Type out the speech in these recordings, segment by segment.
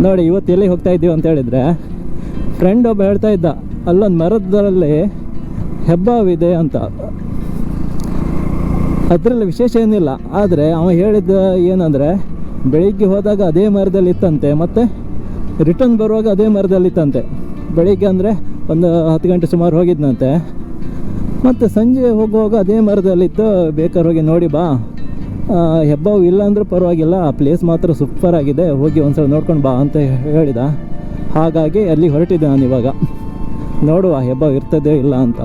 ನೋಡಿ ಇವತ್ತು ಎಲ್ಲಿ ಹೋಗ್ತಾ ಇದ್ದೀವಿ ಅಂತ ಹೇಳಿದರೆ, ಫ್ರೆಂಡ್ ಒಬ್ಬ ಹೇಳ್ತಾ ಇದ್ದ ಅಲ್ಲೊಂದು ಮರದಲ್ಲಿ ಹೆಬ್ಬಾವಿದೆ ಅಂತ. ಅದರಲ್ಲಿ ವಿಶೇಷ ಏನಿಲ್ಲ, ಆದರೆ ಅವ ಹೇಳಿದ್ದ ಏನಂದರೆ ಬೆಳಿಗ್ಗೆ ಹೋದಾಗ ಅದೇ ಮರದಲ್ಲಿ ಇತ್ತಂತೆ, ಮತ್ತು ರಿಟರ್ನ್ ಬರುವಾಗ ಅದೇ ಮರದಲ್ಲಿ ಇತ್ತಂತೆ. ಬೆಳಿಗ್ಗೆ ಅಂದರೆ ಒಂದು 10 ಗಂಟೆ ಸುಮಾರು ಹೋಗಿದ್ನಂತೆ, ಮತ್ತು ಸಂಜೆ ಹೋಗುವಾಗ ಅದೇ ಮರದಲ್ಲಿತ್ತು. ಬೇಕಾದ್ರೆ ಹೋಗಿ ನೋಡಿ ಬಾ, ಹೆಬ್ಬಾವು ಇಲ್ಲ ಅಂದರೂ ಪರವಾಗಿಲ್ಲ, ಆ ಪ್ಲೇಸ್ ಮಾತ್ರ ಸೂಪರಾಗಿದೆ, ಹೋಗಿ ಒಂದ್ಸಲ ನೋಡ್ಕೊಂಡು ಬಾ ಅಂತ ಹೇಳಿದ. ಹಾಗಾಗಿ ಅಲ್ಲಿ ಹೊರಟಿದ್ದೆ ನಾನು ಇವಾಗ, ನೋಡುವ ಹೆಬ್ಬಾವು ಇರ್ತದೆ ಇಲ್ಲ ಅಂತ.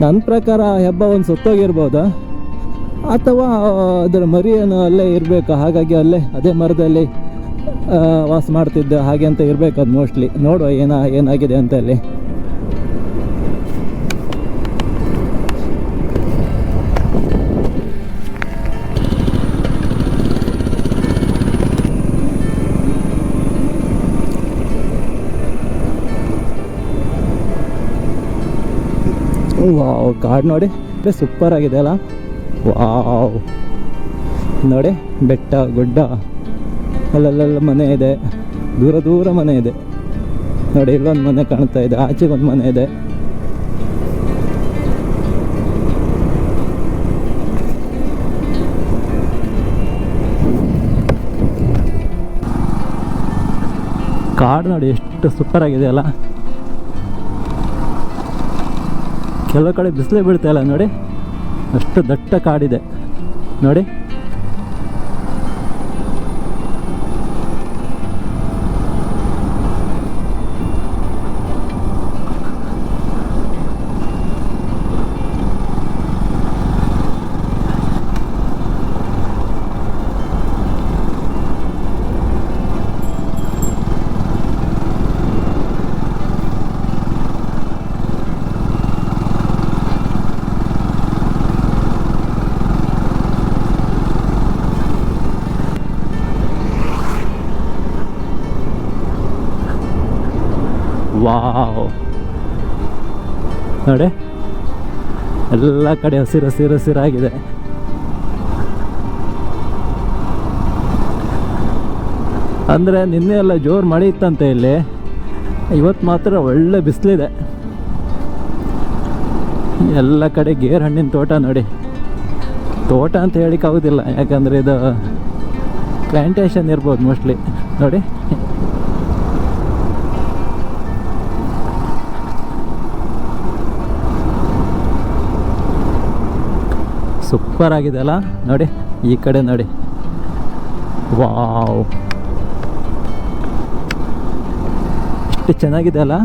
ನನ್ನ ಪ್ರಕಾರ ಹೆಬ್ಬಾವು ಒಂದು ಸುತ್ತೋಗಿರ್ಬೋದಾ, ಅಥವಾ ಅದರ ಮರಿಯನ್ನು ಅಲ್ಲೇ ಇರಬೇಕು, ಹಾಗಾಗಿ ಅಲ್ಲೇ ಅದೇ ಮರದಲ್ಲಿ ವಾಸ ಮಾಡ್ತಿದ್ದೆ ಹಾಗೆ ಅಂತ ಇರಬೇಕು ಅದು ಮೋಸ್ಟ್ಲಿ. ನೋಡುವ ಏನಾಗಿದೆ ಅಂತ ಅಲ್ಲಿ. ವಾವ್, ಕಾಡು ನೋಡಿ ಸೂಪರ್ ಆಗಿದೆ ಅಲ್ಲ. ವಾವ್ ನೋಡಿ, ಬೆಟ್ಟ ಗುಡ್ಡ, ಅಲ್ಲೆಲ್ಲ ಮನೆ ಇದೆ, ದೂರ ದೂರ ಮನೆ ಇದೆ ನೋಡಿ. ಇಲ್ಲೊಂದು ಮನೆ ಕಾಣ್ತಾ ಇದೆ, ಆಚೆಗೊಂದು ಮನೆ ಇದೆ. ಕಾಡು ನೋಡಿ ಎಷ್ಟು ಸೂಪರ್ ಆಗಿದೆ ಅಲ್ಲ. ಕೆಲವು ಕಡೆ ಬಿಸಿಲೇ ಬೀಳ್ತಾ ಇಲ್ಲ ನೋಡಿ, ಅಷ್ಟು ದಟ್ಟ ಕಾಡಿದೆ ನೋಡಿ. ವಾವ್ ನೋಡಿ, ಎಲ್ಲ ಕಡೆ ಹಸಿರಾಗಿದೆ. ಅಂದರೆ ನಿನ್ನೆ ಎಲ್ಲ ಜೋರು ಮಳೆ ಇತ್ತಂತೆ ಇಲ್ಲಿ, ಇವತ್ತು ಮಾತ್ರ ಒಳ್ಳೆ ಬಿಸಿಲಿದೆ. ಎಲ್ಲ ಕಡೆ ಗೇರ್ ಹಣ್ಣಿನ ತೋಟ ನೋಡಿ. ತೋಟ ಅಂತ ಹೇಳಿಕ್ಕಾಗೋದಿಲ್ಲ, ಯಾಕಂದರೆ ಇದು ಪ್ಲ್ಯಾಂಟೇಷನ್ ಇರ್ಬೋದು ಮೋಸ್ಟ್ಲಿ ನೋಡಿ. ಸೂಪರ್ ಆಗಿದೆ ಅಲ್ಲ ನೋಡಿ, ಈ ಕಡೆ ನೋಡಿ. ವಾವ್, ಎಷ್ಟು ಚೆನ್ನಾಗಿದೆ ಅಲ್ಲ.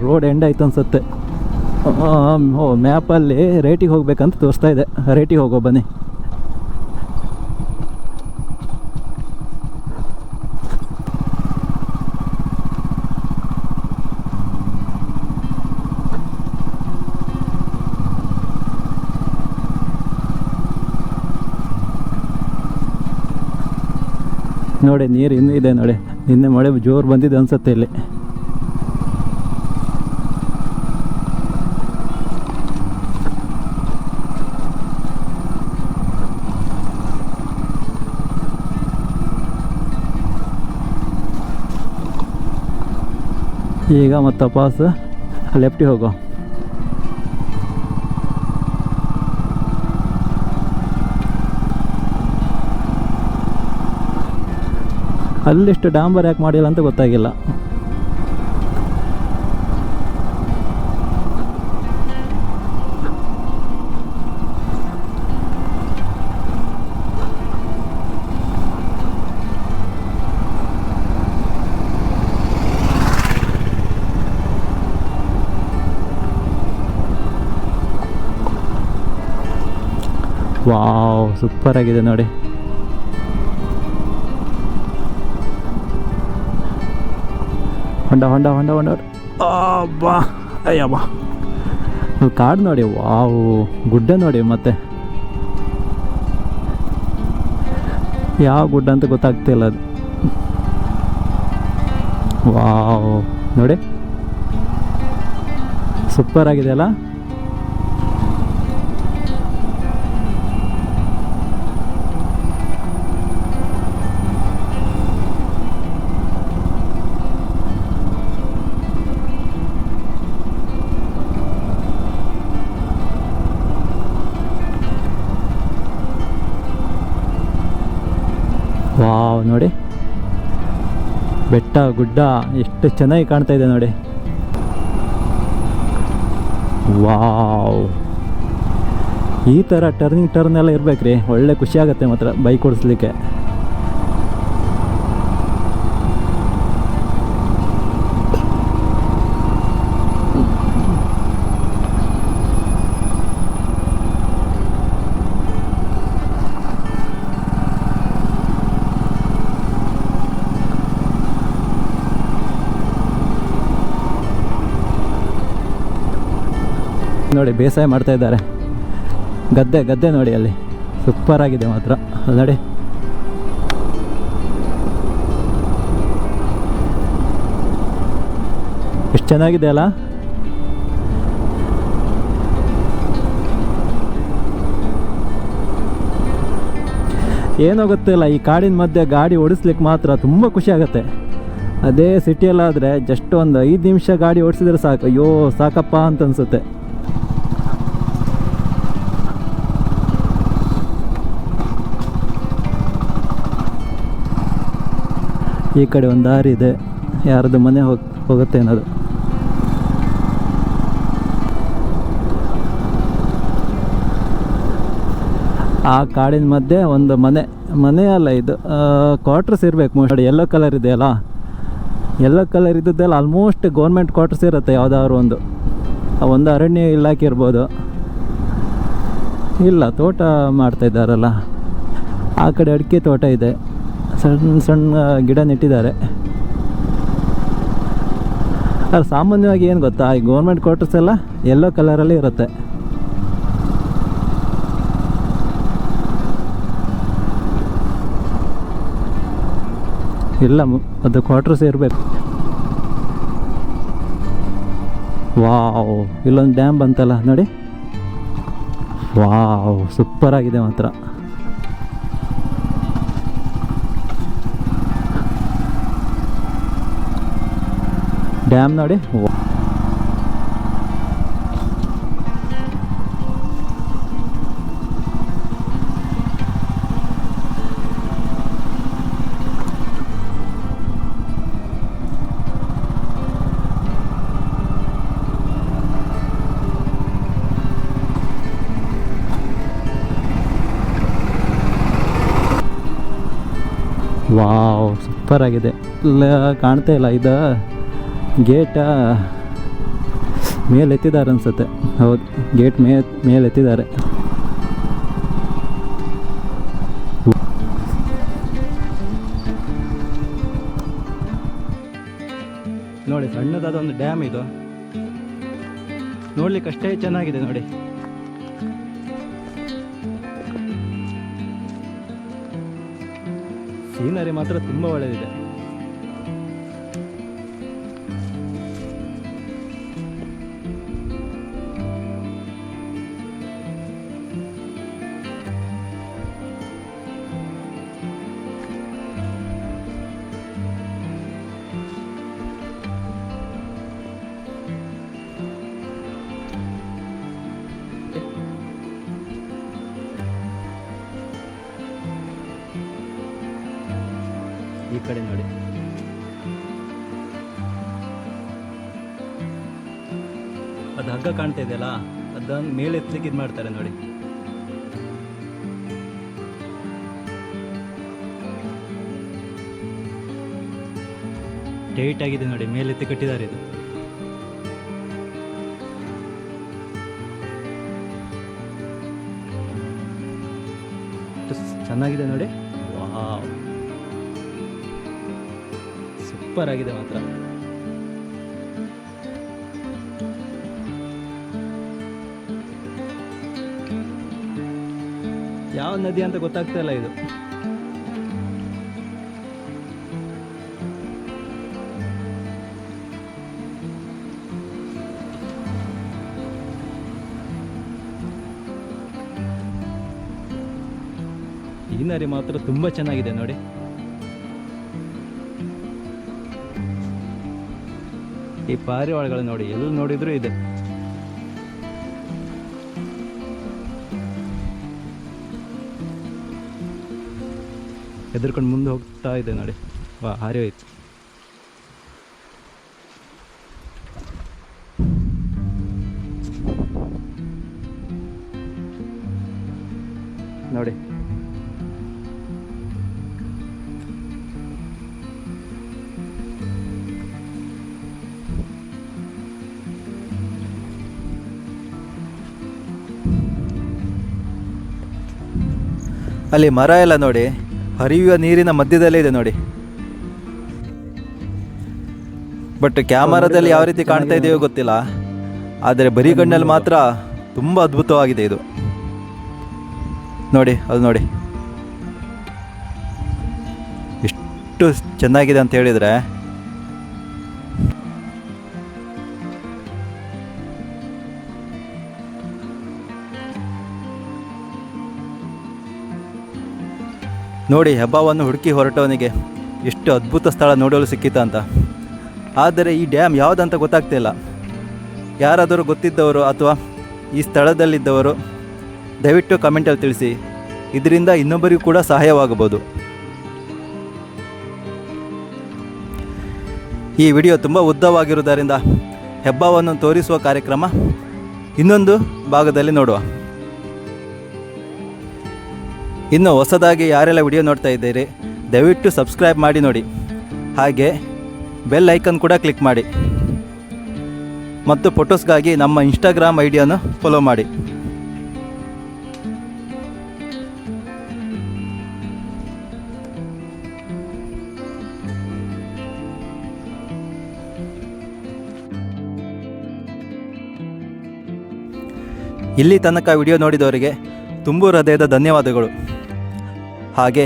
ರೋಡ್ ಎಂಡ್ ಆಯ್ತು ಅನ್ಸುತ್ತೆ. ಮ್ಯಾಪಲ್ಲಿ ರೇಟಿಗೆ ಹೋಗ್ಬೇಕಂತ ತೋರಿಸ್ತಾ ಇದೆ. ರೇಟಿಗೆ ಹೋಗೋ ಬನ್ನಿ. ನೋಡಿ ನೀರು ಇನ್ನೂ ಇದೆ ನೋಡಿ, ನಿನ್ನೆ ಮಳೆ ಜೋರು ಬಂದಿದೆ ಅನ್ಸುತ್ತೆ ಇಲ್ಲಿ. ಈಗ ಮತ್ತೆ ವಾಪಸ್ ಲೆಫ್ಟಿಗೆ ಹೋಗೋ. ಅಲ್ಲಿಷ್ಟು ಡಾಂಬರ್ ಯಾಕೆ ಮಾಡಿಲ್ಲ ಅಂತ ಗೊತ್ತಾಗಿಲ್ಲ. ವಾವ್, ಸೂಪರ್ ಆಗಿದೆ ನೋಡಿ. ಹೊಂಡ ಬಾ ಅಯ್ಯಬ್ಬಾ, ಕಾಡು ನೋಡಿ. ವಾವ್, ಗುಡ್ಡ ನೋಡಿ. ಮತ್ತೆ ಯಾವ ಗುಡ್ಡ ಅಂತ ಗೊತ್ತಾಗ್ತಿಲ್ಲ ಅದು. ವಾವ್, ನೋಡಿ ಸೂಪರ್ ಆಗಿದೆ ಅಲ್ಲ. ವಾವ್, ನೋಡಿ ಬೆಟ್ಟ ಗುಡ್ಡ ಎಷ್ಟು ಚೆನ್ನಾಗಿ ಕಾಣ್ತಾ ಇದೆ ನೋಡಿ. ವಾವ್, ಈ ಥರ ಟರ್ನ್ ಎಲ್ಲ ಇರ್ಬೇಕ್ರಿ, ಒಳ್ಳೆ ಖುಷಿ ಆಗುತ್ತೆ ಮಾತ್ರ ಬೈಕ್ ಓಡಿಸ್ಲಿಕ್ಕೆ. ನೋಡಿ ಬೇಸಾಯ ಮಾಡ್ತಾ ಇದ್ದಾರೆ, ಗದ್ದೆ ನೋಡಿ ಅಲ್ಲಿ ಸೂಪರ್ ಆಗಿದೆ ಮಾತ್ರ. ಅಲ್ಲಿ ನೋಡಿ ಎಷ್ಟು ಚೆನ್ನಾಗಿದೆ ಅಲ್ಲ. ಏನೋ ಗೊತ್ತಿಲ್ಲ, ಈ ಕಾಡಿನ ಮಧ್ಯೆ ಗಾಡಿ ಓಡಿಸ್ಲಿಕ್ಕೆ ಮಾತ್ರ ತುಂಬ ಖುಷಿ ಆಗುತ್ತೆ. ಅದೇ ಸಿಟಿಯಲ್ಲಾದರೆ ಜಸ್ಟ್ ಒಂದು 5 ನಿಮಿಷ ಗಾಡಿ ಓಡಿಸಿದ್ರೆ ಸಾಕು, ಅಯ್ಯೋ ಸಾಕಪ್ಪ ಅಂತ ಅನಿಸುತ್ತೆ. ಈ ಕಡೆ ಒಂದು ದಾರಿ ಇದೆ, ಯಾರದ್ದು ಮನೆ ಹೋಗುತ್ತೆ ಅನ್ನೋದು. ಆ ಕಾಡಿನ ಮಧ್ಯೆ ಒಂದು ಮನೆ ಅಲ್ಲ ಇದು, ಕ್ವಾರ್ಟರ್ಸ್ ಇರಬೇಕು ಮೋಸ್ಟ್ಲಿ. ಯೆಲ್ಲೋ ಕಲರ್ ಇದೆಯಲ್ಲ, ಯೆಲ್ಲೋ ಕಲರ್ ಇದ್ದದ್ದೆಲ್ಲ ಆಲ್ಮೋಸ್ಟ್ ಗೌರ್ಮೆಂಟ್ ಕ್ವಾರ್ಟರ್ಸ್ ಇರುತ್ತೆ, ಯಾವುದಾದ್ರು ಒಂದು ಅರಣ್ಯ ಇಲಾಖೆ ಇರ್ಬೋದು. ಇಲ್ಲ, ತೋಟ ಮಾಡ್ತಾ ಇದ್ದಾರಲ್ಲ, ಆ ಕಡೆ ಅಡಿಕೆ ತೋಟ ಇದೆ, ಸಣ್ಣ ಗಿಡ ನೆಟ್ಟಿದ್ದಾರೆ. ಅದು ಸಾಮಾನ್ಯವಾಗಿ ಏನು ಗೊತ್ತಾ, ಈ ಗೌರ್ಮೆಂಟ್ ಕ್ವಾರ್ಟರ್ಸ್ ಎಲ್ಲ ಯೆಲ್ಲೋ ಕಲರಲ್ಲಿ ಇರುತ್ತೆ. ಇಲ್ಲ, ಅದು ಕ್ವಾರ್ಟರ್ಸ್ ಇರಬೇಕು. ವಾವ್, ಇಲ್ಲೊಂದು ಡ್ಯಾಮ್ ಬಂತಲ್ಲ ನೋಡಿ. ವಾವ್, ಸೂಪರ್ ಆಗಿದೆ ಮಾತ್ರ. ಡ್ಯಾಮ್ ನೋಡಿ. ವಾವ್, ಸೂಪರ್ ಆಗಿದೆ. ಇಲ್ಲ ಕಾಣ್ತಾ ಇಲ್ಲ, ಇದು ಗೇಟ ಮೇಲೆ ಎತ್ತಿದ್ದಾರೆ ಅನ್ಸುತ್ತೆ. ಹೌದು, ಗೇಟ್ ಮೇಲೆ ಎತ್ತಿದ್ದಾರೆ. ನೋಡಿ, ಸಣ್ಣದಾದ ಒಂದು ಡ್ಯಾಮ್ ಇದು, ನೋಡ್ಲಿಕ್ಕೆ ಅಷ್ಟೇ ಚೆನ್ನಾಗಿದೆ ನೋಡಿ. ಸೀನರಿ ಮಾತ್ರ ತುಂಬ ಒಳ್ಳೆಯದಿದೆ. ಈ ಕಡೆ ನೋಡಿ, ಅದು ಹಗ್ಗ ಕಾಣ್ತಾ ಇದೆಯಲ್ಲ, ಅದನ್ನು ಮೇಲೆ ಎತ್ತಲಿಕ್ಕೆ ಇದು ಮಾಡ್ತಾರೆ ನೋಡಿ. ಟೈಟ್ ಆಗಿದೆ ನೋಡಿ, ಮೇಲೆ ಎತ್ತಿ ಕಟ್ಟಿದ್ದಾರೆ. ಇದು ಚೆನ್ನಾಗಿದೆ ನೋಡಿ. ವಾವ್, ಸೂಪರ್ ಆಗಿದೆ ಮಾತ್ರ. ಯಾವ ನದಿ ಅಂತ ಗೊತ್ತಾಗ್ತಾ ಇಲ್ಲ ಇದು. ಸೀನರಿ ಮಾತ್ರ ತುಂಬ ಚೆನ್ನಾಗಿದೆ ನೋಡಿ. ಈ ಪಾರಿವಾಳಗಳು ನೋಡಿ, ಎಲ್ಲಿ ನೋಡಿದ್ರೂ ಇದೆ. ಹೆದರ್ಕೊಂಡು ಮುಂದೆ ಹೋಗ್ತಾ ಇದೆ ನೋಡಿ. ವಾ, ಹಾರಿ ಹೋಯ್ತು. ನೋಡಿ, ಅಲ್ಲಿ ಮರ ಎಲ್ಲ ನೋಡಿ, ಹರಿಯುವ ನೀರಿನ ಮಧ್ಯದಲ್ಲೇ ಇದೆ ನೋಡಿ. ಬಟ್ ಕ್ಯಾಮರಾದಲ್ಲಿ ಯಾವ ರೀತಿ ಕಾಣ್ತಾ ಇದೆಯೋ ಗೊತ್ತಿಲ್ಲ, ಆದರೆ ಬರೀ ಕಣ್ಣಲ್ಲಿ ಮಾತ್ರ ತುಂಬ ಅದ್ಭುತವಾಗಿದೆ ಇದು. ನೋಡಿ, ಅದು ನೋಡಿ ಎಷ್ಟು ಚೆನ್ನಾಗಿದೆ ಅಂತ ಹೇಳಿದರೆ. ನೋಡಿ, ಹಬ್ಬವನ್ನು ಹುಡುಕಿ ಹೊರಟವನಿಗೆ ಎಷ್ಟು ಅದ್ಭುತ ಸ್ಥಳ ನೋಡಲು ಸಿಕ್ಕಿತ ಅಂತ. ಆದರೆ ಈ ಡ್ಯಾಮ್ ಯಾವುದಂತ ಗೊತ್ತಾಗ್ತಿಲ್ಲ. ಯಾರಾದರೂ ಗೊತ್ತಿದ್ದವರು ಅಥವಾ ಈ ಸ್ಥಳದಲ್ಲಿದ್ದವರು ದಯವಿಟ್ಟು ಕಮೆಂಟಲ್ಲಿ ತಿಳಿಸಿ. ಇದರಿಂದ ಇನ್ನೊಬ್ಬರಿಗೂ ಕೂಡ ಸಹಾಯವಾಗಬಹುದು. ಈ ವಿಡಿಯೋ ತುಂಬ ಉದ್ದವಾಗಿರುವುದರಿಂದ ಹೆಬ್ಬಾವನ್ನು ತೋರಿಸುವ ಕಾರ್ಯಕ್ರಮ ಇನ್ನೊಂದು ಭಾಗದಲ್ಲಿ ನೋಡುವ. ಇನ್ನು ಹೊಸದಾಗಿ ಯಾರೆಲ್ಲ ವಿಡಿಯೋ ನೋಡ್ತಾ ಇದ್ದೀರಿ, ದಯವಿಟ್ಟು ಸಬ್ಸ್ಕ್ರೈಬ್ ಮಾಡಿ ನೋಡಿ. ಹಾಗೆ ಬೆಲ್ ಐಕನ್ ಕೂಡ ಕ್ಲಿಕ್ ಮಾಡಿ. ಮತ್ತು ಫೋಟೋಸ್ಗಾಗಿ ನಮ್ಮ ಇನ್ಸ್ಟಾಗ್ರಾಮ್ ಐಡಿಯನ್ನು ಫಾಲೋ ಮಾಡಿ. ಇಲ್ಲಿ ತನಕ ವಿಡಿಯೋ ನೋಡಿದವರಿಗೆ ತುಂಬು ಹೃದಯದ ಧನ್ಯವಾದಗಳು. ಹಾಗೆ